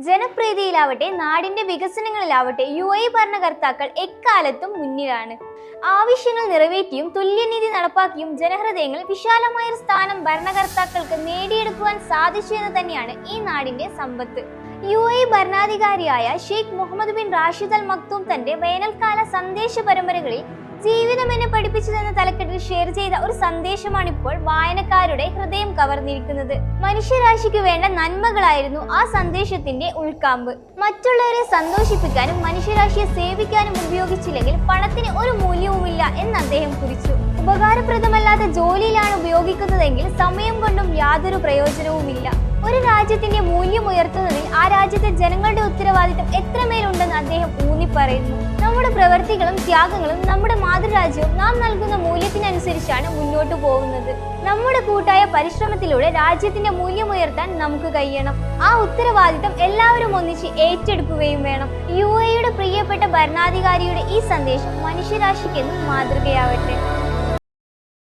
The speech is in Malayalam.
ജനപ്രീതിയിലാവട്ടെ നാടിന്റെ വികസനങ്ങളിലാവട്ടെ UAE ഭരണകർത്താക്കൾ എക്കാലത്തും മുന്നിലാണ്. ആവശ്യങ്ങൾ നിറവേറ്റിയും തുല്യനീതി നടപ്പാക്കിയും ജനഹൃദയങ്ങൾ വിശാലമായ സ്ഥാനം ഭരണകർത്താക്കൾക്ക് നേടിയെടുക്കുവാൻ സാധിച്ചു എന്ന് തന്നെയാണ് ഈ നാടിന്റെ സമ്പത്ത്. UAE ഭരണാധികാരിയായ Sheikh Mohammed bin Rashid Al Maktoum തന്റെ വേനൽക്കാല സന്ദേശ പരമ്പരകളിൽ ജീവിതം എന്നെ പഠിപ്പിച്ചതെന്ന തലക്കെട്ടിൽ ഷെയർ ചെയ്ത ഒരു സന്ദേശമാണ് ഇപ്പോൾ വായനക്കാരുടെ ഹൃദയം കവർന്നിരിക്കുന്നത്. മനുഷ്യരാശിക്ക് വേണ്ട നന്മകളായിരുന്നു ആ സന്ദേശത്തിന്റെ ഉൾക്കാമ്പ്. മറ്റുള്ളവരെ സന്തോഷിപ്പിക്കാനും മനുഷ്യരാശിയെ സേവിക്കാനും ഉപയോഗിച്ചില്ലെങ്കിൽ പണത്തിന് ഒരു മൂല്യവുമില്ല എന്ന് അദ്ദേഹം കുറിച്ചു. ഉപകാരപ്രദമല്ലാത്ത ജോലിയിലാണ് ഉപയോഗിക്കുന്നതെങ്കിൽ സമയം കൊണ്ടും യാതൊരു പ്രയോജനവുമില്ല. ഒരു രാജ്യത്തിന്റെ മൂല്യം ഉയർത്തുന്നതിൽ ആ രാജ്യത്തെ ജനങ്ങളുടെ ഉത്തരവാദിത്തം എത്രമേലുണ്ടെന്ന് അദ്ദേഹം ഊന്നിപ്പറയുന്നു. നമ്മുടെ പ്രവൃത്തികളും ത്യാഗങ്ങളും നമ്മുടെ മാതൃരാജ്യവും നാം നൽകുന്ന മൂല്യത്തിനനുസരിച്ചാണ് മുന്നോട്ടു പോകുന്നത്. നമ്മുടെ കൂട്ടായ പരിശ്രമത്തിലൂടെ രാജ്യത്തിന്റെ മൂല്യം ഉയർത്താൻ നമുക്ക് കഴിയണം. ആ ഉത്തരവാദിത്തം എല്ലാവരും ഒന്നിച്ച് ഏറ്റെടുക്കുകയും വേണം. UAEയുടെ പ്രിയപ്പെട്ട ഭരണാധികാരിയുടെ ഈ സന്ദേശം മനുഷ്യരാശിക്കെന്നും മാതൃകയാവട്ടെ.